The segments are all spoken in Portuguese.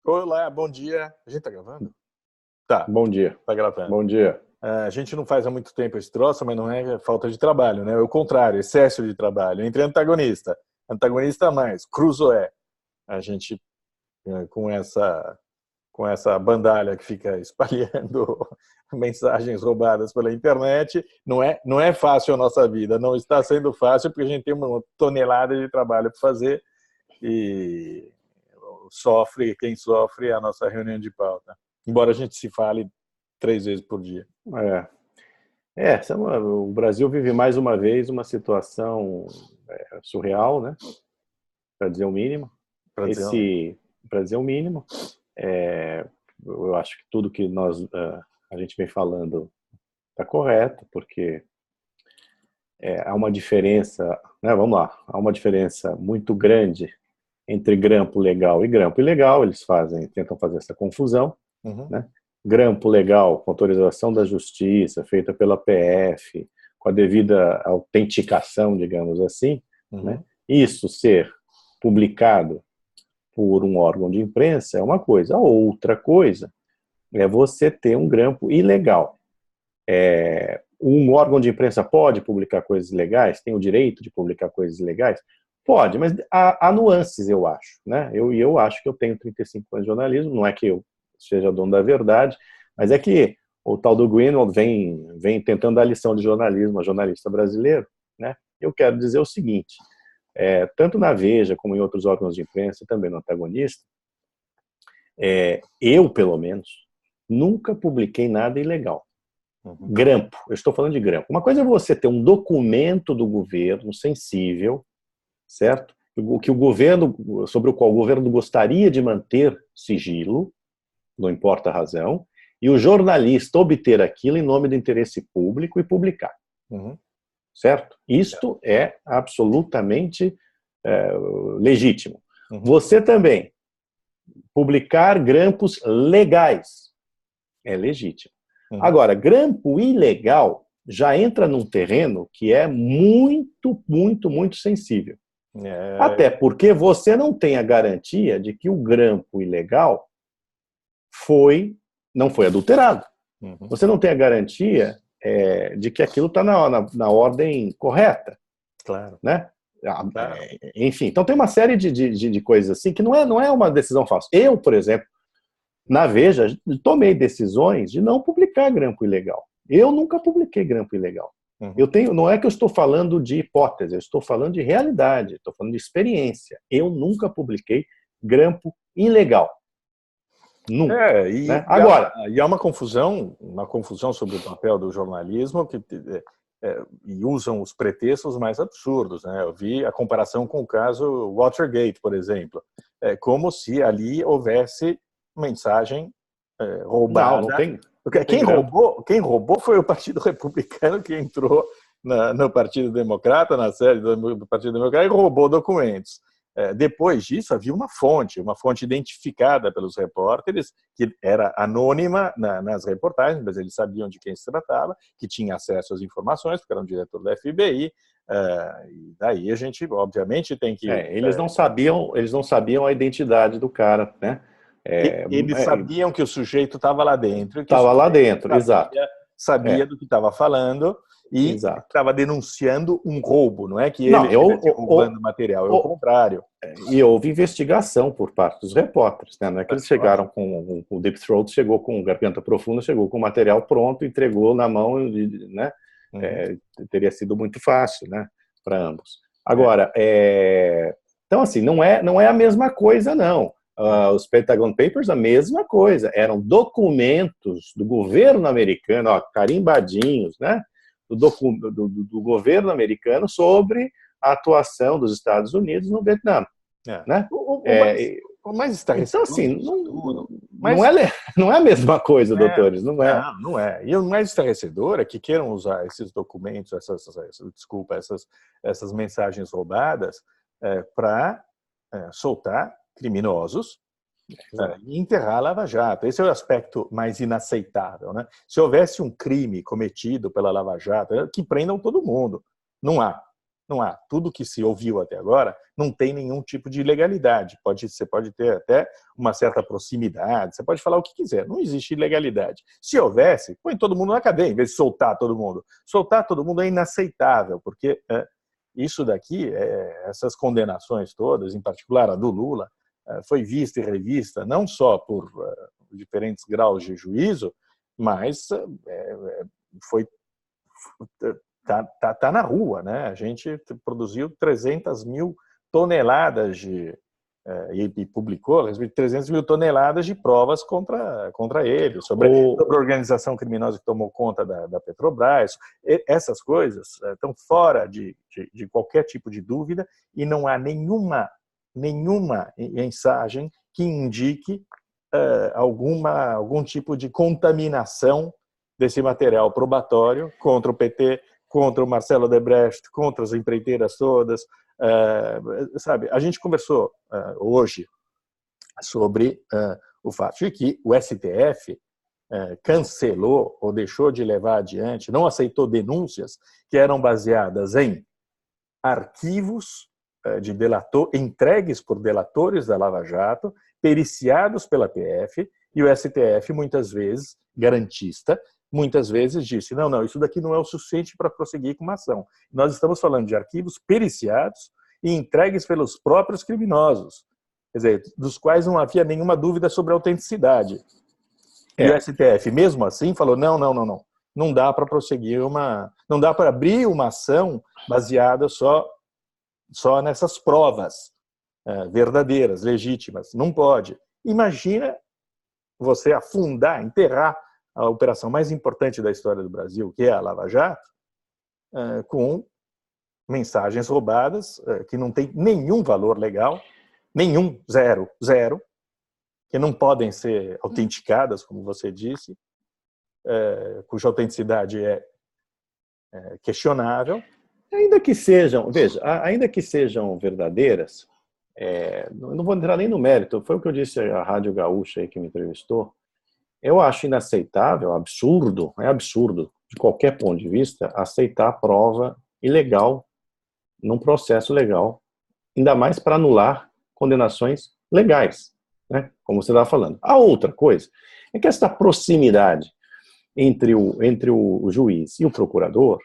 Olá, bom dia. A gente tá gravando? Tá, Bom dia. tá gravando. Bom dia. A gente não faz há muito tempo esse troço, mas não é falta de trabalho, né? É o contrário, excesso de trabalho. Entre antagonista, antagonista mais, Cruzoé. A gente, com essa bandalha que fica espalhando mensagens roubadas pela internet, não é fácil a nossa vida. Não está sendo fácil porque a gente tem uma tonelada de trabalho para fazer e quem sofre é a nossa reunião de pauta. Embora a gente se fale 3 vezes por dia. O Brasil vive mais uma vez uma situação surreal, né? Para dizer o mínimo. Para dizer, Para dizer o mínimo, eu acho que tudo que a gente vem falando está correto, porque há uma diferença, né? Vamos lá, há uma diferença muito grande entre grampo legal e grampo ilegal. Eles tentam fazer essa confusão, né? Grampo legal, com autorização da justiça, feita pela PF, com a devida autenticação, digamos assim, né? Isso ser publicado por um órgão de imprensa é uma coisa. A outra coisa é você ter um grampo ilegal. Um órgão de imprensa pode publicar coisas ilegais? Tem o direito de publicar coisas ilegais? Pode, mas há nuances, eu acho, né? Eu acho que eu tenho 35 anos de jornalismo, não é que eu seja dono da verdade, mas é que o tal do Greenwald vem tentando dar lição de jornalismo a jornalista brasileiro, né? Eu quero dizer o seguinte, tanto na Veja como em outros órgãos de imprensa, também no Antagonista, eu, pelo menos, nunca publiquei nada ilegal. Grampo, eu estou falando de grampo. Uma coisa é você ter um documento do governo sensível, certo? Sobre o qual o governo gostaria de manter sigilo, não importa a razão, e o jornalista obter aquilo em nome do interesse público e publicar. Certo? Isto é absolutamente legítimo. Você também publicar grampos legais é legítimo. Agora, grampo ilegal já entra num terreno que é muito, muito, muito sensível. Até porque você não tem a garantia de que o grampo ilegal não foi adulterado. Você não tem a garantia de que aquilo está na ordem correta. Claro. Né? Enfim, então tem uma série de coisas assim que não é uma decisão fácil. Eu, por exemplo, na Veja, tomei decisões de não publicar grampo ilegal. Eu nunca publiquei grampo ilegal. Não é que eu estou falando de hipótese, eu estou falando de realidade, estou falando de experiência. Eu nunca publiquei grampo ilegal. Nunca. Né? Agora, e há uma confusão sobre o papel do jornalismo e usam os pretextos mais absurdos, né? Eu vi a comparação com o caso Watergate, por exemplo. Como se ali houvesse mensagem roubada. Não tem. Quem roubou foi o Partido Republicano, que entrou no Partido Democrata, na sede do Partido Democrata, e roubou documentos. Depois disso, havia uma fonte identificada pelos repórteres, que era anônima nas reportagens, mas eles sabiam de quem se tratava, que tinha acesso às informações, porque era um diretor da FBI, e daí a gente, obviamente, tem que... eles não sabiam a identidade do cara, né? Eles sabiam que o sujeito estava lá dentro. Estava lá dentro, exato. Sabia do que estava falando e estava denunciando um roubo. Não é que ele estivesse roubando material, é o contrário. E houve investigação por parte dos repórteres. Né? Não é que eles chegaram com o Deep Throat, chegou com Garganta Profunda, chegou com o material pronto, entregou na mão, né? Teria sido muito fácil, né? Para ambos. Agora, então assim, não é a mesma coisa, não. Os Pentagon Papers, a mesma coisa. Eram documentos do governo americano, carimbadinhos, né? Do governo americano sobre a atuação dos Estados Unidos no Vietnã. Né? O mais estarrecedor... Então, assim, não é a mesma coisa, doutores. Não é. Não é. E o mais estarrecedor é que queiram usar esses documentos, essas mensagens roubadas para soltar criminosos e enterrar a Lava Jato. Esse é o aspecto mais inaceitável. Né? Se houvesse um crime cometido pela Lava Jato, que prendam todo mundo. Não há. Não há. Tudo que se ouviu até agora não tem nenhum tipo de ilegalidade. Você pode ter até uma certa proximidade, você pode falar o que quiser. Não existe ilegalidade. Se houvesse, põe todo mundo na cadeia, em vez de soltar todo mundo. Soltar todo mundo é inaceitável, porque isso daqui, essas condenações todas, em particular a do Lula, foi vista e revista não só por diferentes graus de juízo, mas foi... Tá na rua, né? A gente produziu 300 mil toneladas e publicou 300 mil toneladas de provas contra ele, sobre a organização criminosa que tomou conta da Petrobras. Essas coisas estão fora de qualquer tipo de dúvida e não há nenhuma mensagem que indique algum tipo de contaminação desse material probatório contra o PT, contra o Marcelo Odebrecht, contra as empreiteiras todas. Sabe, a gente conversou hoje sobre o fato de que o STF cancelou ou deixou de levar adiante, não aceitou denúncias que eram baseadas em arquivos entregues por delatores da Lava Jato, periciados pela PF, e o STF, muitas vezes, garantista, muitas vezes disse, não, isso daqui não é o suficiente para prosseguir com uma ação. Nós estamos falando de arquivos periciados e entregues pelos próprios criminosos, quer dizer, dos quais não havia nenhuma dúvida sobre a autenticidade. E o STF, mesmo assim, falou, não dá para prosseguir não dá para abrir uma ação baseada só nessas provas verdadeiras, legítimas. Não pode. Imagina você afundar, enterrar a operação mais importante da história do Brasil, que é a Lava Jato, com mensagens roubadas que não têm nenhum valor legal, nenhum, zero, que não podem ser autenticadas, como você disse, cuja autenticidade é questionável. Ainda que sejam, veja, ainda que sejam verdadeiras, não vou entrar nem no mérito, foi o que eu disse à Rádio Gaúcha aí que me entrevistou. Eu acho inaceitável, é absurdo, de qualquer ponto de vista, aceitar a prova ilegal num processo legal, ainda mais para anular condenações legais, né? Como você estava falando. A outra coisa é que essa proximidade entre o juiz e o procurador,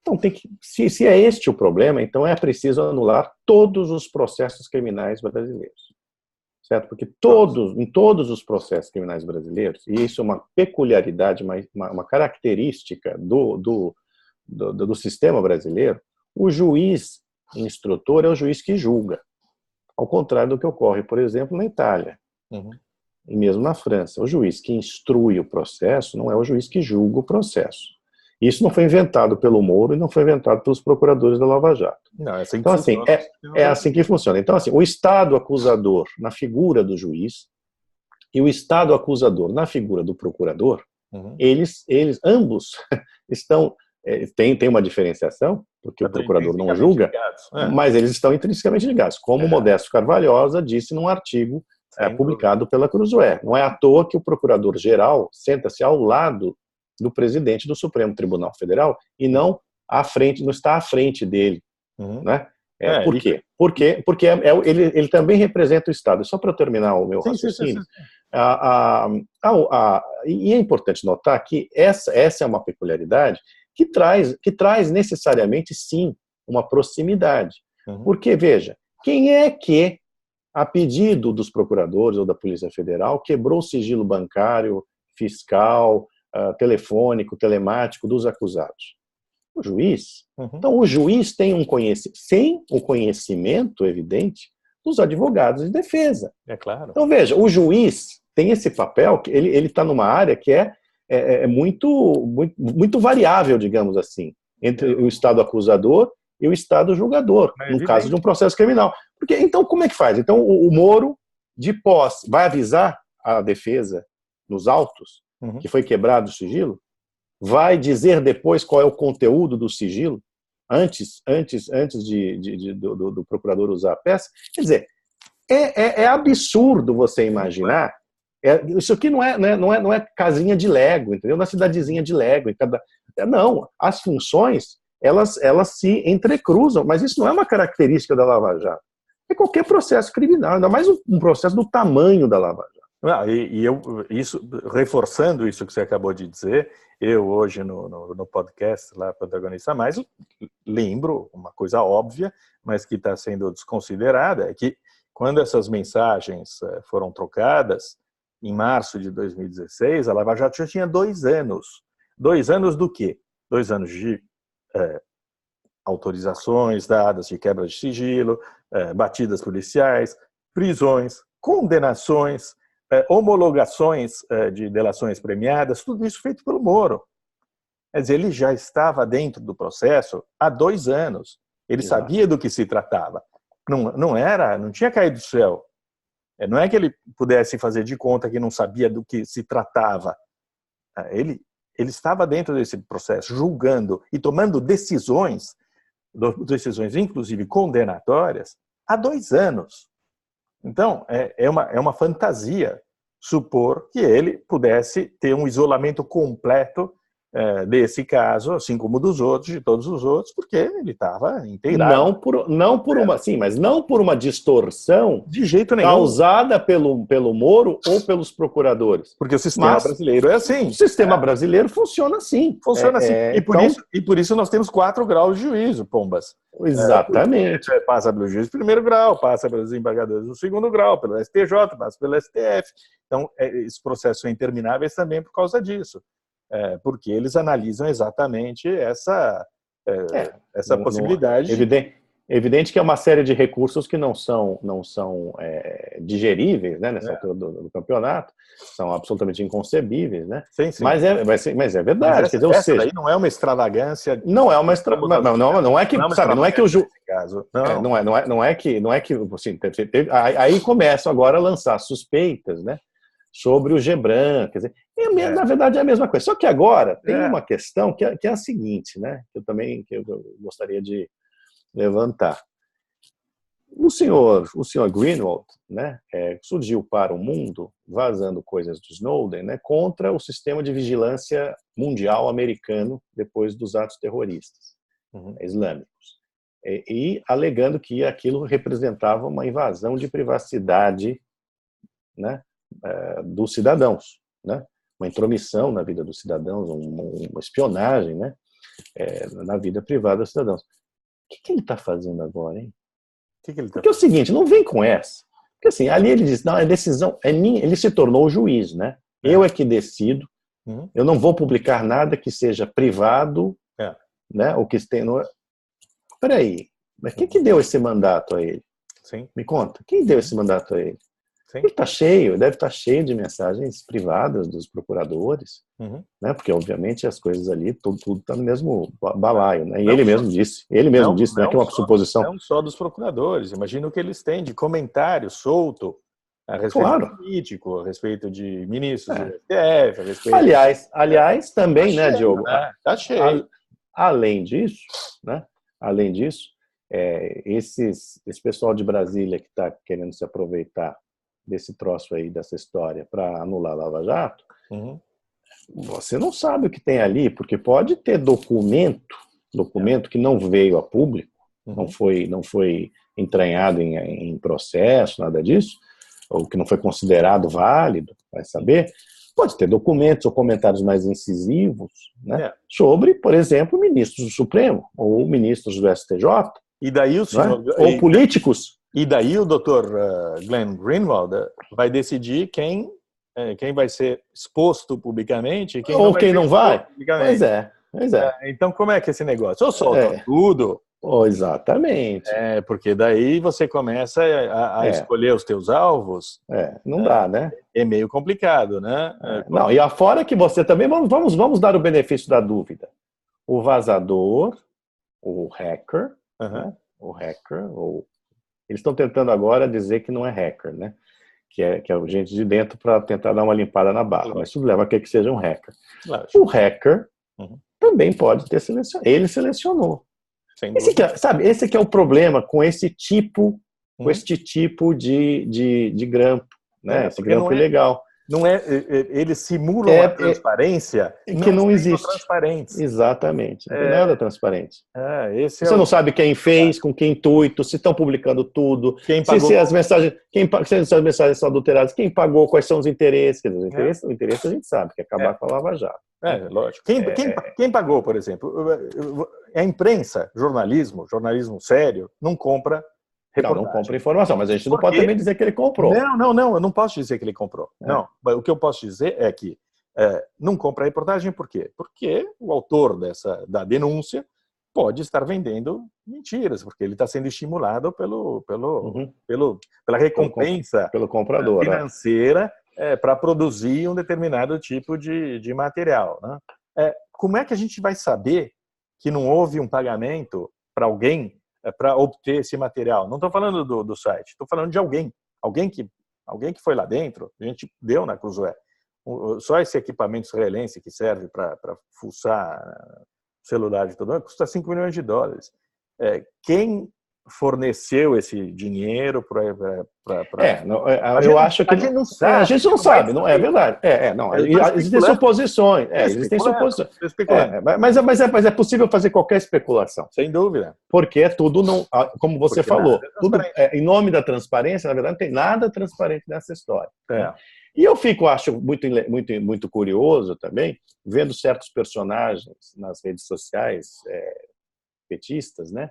então se é este o problema, então é preciso anular todos os processos criminais brasileiros. Certo? Porque em todos os processos criminais brasileiros, e isso é uma peculiaridade, uma característica do sistema brasileiro, o juiz instrutor é o juiz que julga. Ao contrário do que ocorre, por exemplo, na Itália. Uhum. E mesmo na França. O juiz que instrui o processo não é o juiz que julga o processo. Isso não foi inventado pelo Moro e não foi inventado pelos procuradores da Lava Jato. Não, é assim que então, funciona. É assim que funciona. Então, assim, o Estado acusador na figura do juiz e o Estado acusador na figura do procurador, eles ambos estão... Tem uma diferenciação, porque o procurador não julga, mas eles estão intrinsecamente ligados, como Modesto Carvalhosa disse num artigo publicado pela Cruzoé. Não é à toa que o procurador-geral senta-se ao lado do presidente do Supremo Tribunal Federal e não está à frente dele. Né? Por quê? Porque ele também representa o Estado. Só para terminar o meu raciocínio, e é importante notar que essa é uma peculiaridade que traz necessariamente, sim, uma proximidade. Porque, veja, quem é que, a pedido dos procuradores ou da Polícia Federal, quebrou o sigilo bancário, fiscal, telefônico, telemático dos acusados? O juiz. Então, o juiz tem sem o conhecimento evidente dos advogados de defesa. É claro. Então, veja, o juiz tem esse papel, que ele está numa área que é muito variável, digamos assim, entre o Estado acusador e o Estado julgador, no caso de um processo criminal. Porque, então, como é que faz? Então, o Moro, de posse, vai avisar a defesa nos autos que foi quebrado o sigilo? Vai dizer depois qual é o conteúdo do sigilo, antes do procurador usar a peça? Quer dizer, é absurdo você imaginar. Isso aqui não é casinha de Lego, entendeu? Não é cidadezinha de Lego. Não, as funções elas se entrecruzam, mas isso não é uma característica da Lava Jato. É qualquer processo criminal, ainda mais um processo do tamanho da Lava Jato. Não, reforçando isso que você acabou de dizer, eu hoje no podcast lá, Protagonista Mais, lembro uma coisa óbvia, mas que está sendo desconsiderada, é que quando essas mensagens foram trocadas, em março de 2016, a Lava Jato já tinha 2 anos. 2 anos do quê? 2 anos de autorizações dadas de quebra de sigilo, batidas policiais, prisões, condenações, homologações de delações premiadas, tudo isso feito pelo Moro. Quer dizer, ele já estava dentro do processo há 2 anos. Ele sabia do que se tratava. Não tinha caído do céu. Não é que ele pudesse fazer de conta que não sabia do que se tratava. Ele estava dentro desse processo, julgando e tomando decisões inclusive condenatórias, há 2 anos. Então, é uma fantasia supor que ele pudesse ter um isolamento completo desse caso, assim como dos outros, de todos os outros, porque ele estava inteirado. Não por uma, sim, mas não por uma distorção de jeito nenhum causada pelo Moro ou pelos procuradores. Porque o sistema brasileiro é assim. O sistema brasileiro funciona assim. Funciona assim. E por isso nós temos 4 graus de juízo, Pombas. Exatamente. Passa pelo juiz de 1º grau, passa pelos desembargadores do 2º grau, pelo STJ, passa pelo STF. Então, esses processos são intermináveis também por causa disso. Porque eles analisam exatamente essa possibilidade. Evidente que é uma série de recursos que não são digeríveis, né, nessa altura do campeonato, são absolutamente inconcebíveis, né? Sim. Mas é verdade. Mas essa aí não é uma extravagância. Não é uma extravagância. Não é que, sabe, não é que o caso. Não é que assim, aí começam agora a lançar suspeitas, né, sobre o Gebran, quer dizer, na verdade é a mesma coisa. Só que agora tem uma questão que é a seguinte, né, que eu gostaria de levantar. O senhor Greenwald, né, surgiu para o mundo vazando coisas do Snowden, né, contra o sistema de vigilância mundial americano depois dos atos terroristas islâmicos, e alegando que aquilo representava uma invasão de privacidade, né, dos cidadãos, né, uma intromissão na vida dos cidadãos, uma espionagem, né, na vida privada dos cidadãos. O que ele está fazendo agora, hein? Porque é o seguinte, não vem com essa. Porque assim, ali ele diz, não, a decisão é minha, ele se tornou o juiz, né? Eu é que decido, eu não vou publicar nada que seja privado, né? Ou que tenha... Peraí, mas quem que deu esse mandato a ele? Sim. Me conta, quem deu esse mandato a ele? Sim. Ele deve estar cheio de mensagens privadas dos procuradores, né? Porque obviamente as coisas ali, tudo está no mesmo balaio, né? E ele mesmo disse, né, que é uma suposição. Não só dos procuradores, imagina o que eles têm de comentário solto a respeito de político, a respeito de ministros do STF, a respeito... Aliás, também, né, Diogo? Tá cheio. Além disso, esse pessoal de Brasília que está querendo se aproveitar desse troço aí, dessa história, para anular a Lava Jato, você não sabe o que tem ali, porque pode ter documento que não veio a público, não foi entranhado em processo, nada disso, ou que não foi considerado válido, vai saber. Pode ter documentos ou comentários mais incisivos, né, sobre, por exemplo, ministros do Supremo, ou ministros do STJ, e daí o senhor, ou políticos. E daí o Dr. Glenn Greenwald vai decidir quem vai ser exposto publicamente e ou quem não vai. Pois é. Então, como é que é esse negócio? Ou solta tudo. Exatamente. Porque daí você começa a escolher os teus alvos. Não dá, né? É meio complicado, né? Não, e afora que você também, vamos dar o benefício da dúvida. O vazador, o hacker, né? Eles estão tentando agora dizer que não é hacker, né? Que é gente de dentro para tentar dar uma limpada na barra. Mas tudo leva a que seja um hacker. O hacker também pode ter selecionado. Ele selecionou. Esse aqui é o problema com este tipo de grampo, né? Esse grampo ilegal. não é, eles simulam a transparência que não sendo existe. transparentes. Exatamente, não tem nada transparente. Esse Você não sabe quem fez, com que intuito, se estão publicando tudo, quem pagou, se as mensagens são adulteradas, quem pagou, quais são os interesses. Quer dizer, o interesse a gente sabe, que é acabar com a Lava Jato. Lógico. Quem pagou, por exemplo? A imprensa, jornalismo sério, não compra reportagem. Não compra informação, mas a gente não pode também dizer que ele comprou. Não, eu não posso dizer que ele comprou. Não, o que eu posso dizer é que não compra reportagem por quê? Porque o autor da denúncia pode estar vendendo mentiras, porque ele está sendo estimulado pela recompensa pelo comprador, financeira para produzir um determinado tipo de material. Né? Como é que a gente vai saber que não houve um pagamento para alguém para obter esse material? Não estou falando do site, estou falando de alguém que foi lá dentro. A gente deu na Cruzoé. Só esse equipamento israelense que serve para fuçar celular de todo mundo custa $5 milhões. Quem forneceu esse dinheiro para eu acho que a gente não sabe. A gente não sabe, não é verdade. Existem suposições. Existem suposições. Mas é possível fazer qualquer especulação. Sem dúvida. Porque tudo não, como você falou, tudo em nome da transparência, na verdade, não tem nada transparente nessa história. E eu acho muito curioso também, vendo certos personagens nas redes sociais petistas, né?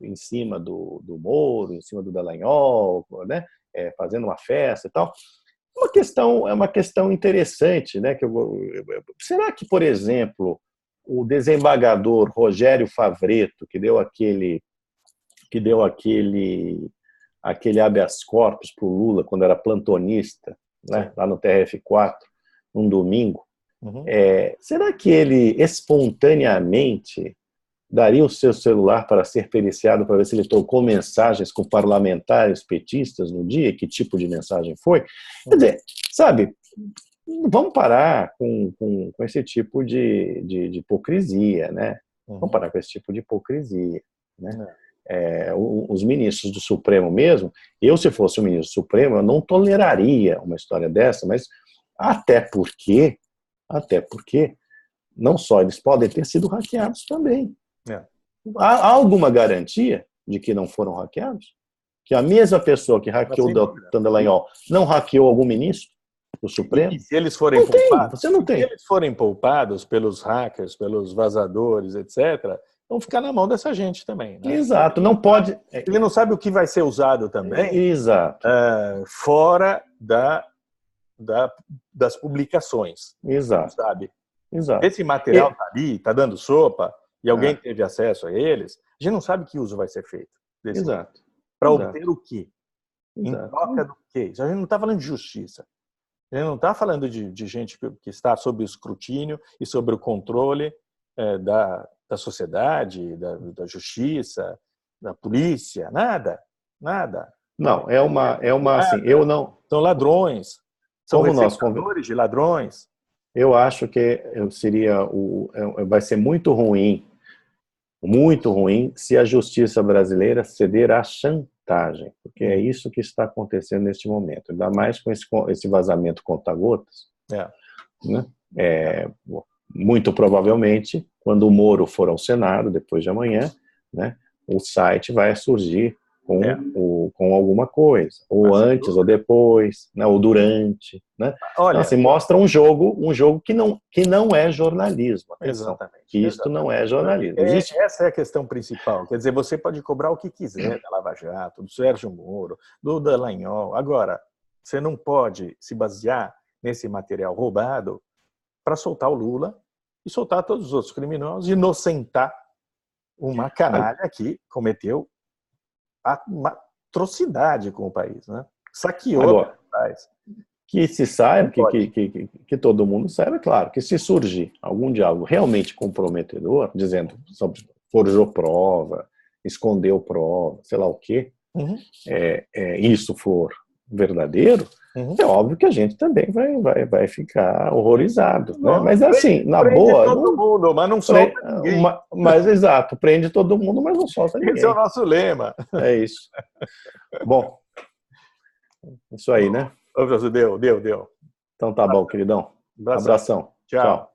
Em cima do Moro, em cima do Dallagnol, né? Fazendo uma festa e tal. É uma questão interessante, né? Será que, por exemplo, o desembargador Rogério Favretto, que deu aquele habeas corpus para o Lula quando era plantonista, né? Lá no TRF4, num domingo, será que ele espontaneamente daria o seu celular para ser periciado para ver se ele trocou mensagens com parlamentares petistas no dia? Que tipo de mensagem foi? Quer dizer, sabe, vamos parar com esse tipo de hipocrisia, né? Vamos parar com esse tipo de hipocrisia, né? Os ministros do Supremo mesmo, se fosse o ministro do Supremo, eu não toleraria uma história dessa, mas até porque não só eles podem ter sido hackeados também. Há alguma garantia de que não foram hackeados? Que a mesma pessoa que hackeou o Dallagnol não hackeou algum ministro do Supremo? E se eles forem poupados, se eles forem poupados pelos hackers, pelos vazadores, etc., vão ficar na mão dessa gente também. Né? Exato, não pode... Ele não sabe o que vai ser usado também. Exato. Fora das publicações. Exato. Sabe? Exato. Esse material está ali, está dando sopa, e alguém teve acesso a eles, a gente não sabe que uso vai ser feito. Exato. Para obter o quê? Exato. Em troca do quê? A gente não está falando de justiça. A gente não está falando de gente que está sob o escrutínio e sob o controle da sociedade, da justiça, da polícia, nada. Não, assim, eu não... São ladrões, são receptadores de ladrões. Eu acho que vai ser muito ruim se a justiça brasileira ceder à chantagem, porque é isso que está acontecendo neste momento, ainda mais com esse vazamento conta-gotas. Né? Muito provavelmente, quando o Moro for ao Senado, depois de amanhã, né, o site vai surgir com alguma coisa, ou antes, ou depois, né, ou durante. Né? Olha, então, assim, mostra um jogo que não é jornalismo. Exatamente. Isto não é jornalismo. Essa é a questão principal. Quer dizer, você pode cobrar o que quiser da Lava Jato, do Sérgio Moro, do Dallagnol. Agora, você não pode se basear nesse material roubado para soltar o Lula e soltar todos os outros criminosos e inocentar uma canalha que cometeu uma atrocidade com o país, né? Saqueou o país. Que se saiba, que todo mundo saiba, é claro, que se surgir algum diálogo realmente comprometedor, dizendo sobre forjou prova, escondeu prova, sei lá o quê, isso for verdadeiro, é óbvio que a gente também vai ficar horrorizado. Né? Mas assim, na boa... Prende todo mundo, mas não solta ninguém. Mas exato, prende todo mundo, mas não solta ninguém. Esse é o nosso lema. É isso. Bom, isso aí, né? Ô, professor, deu. Então tá bom, queridão. Abração. Abração. Tchau. Tchau.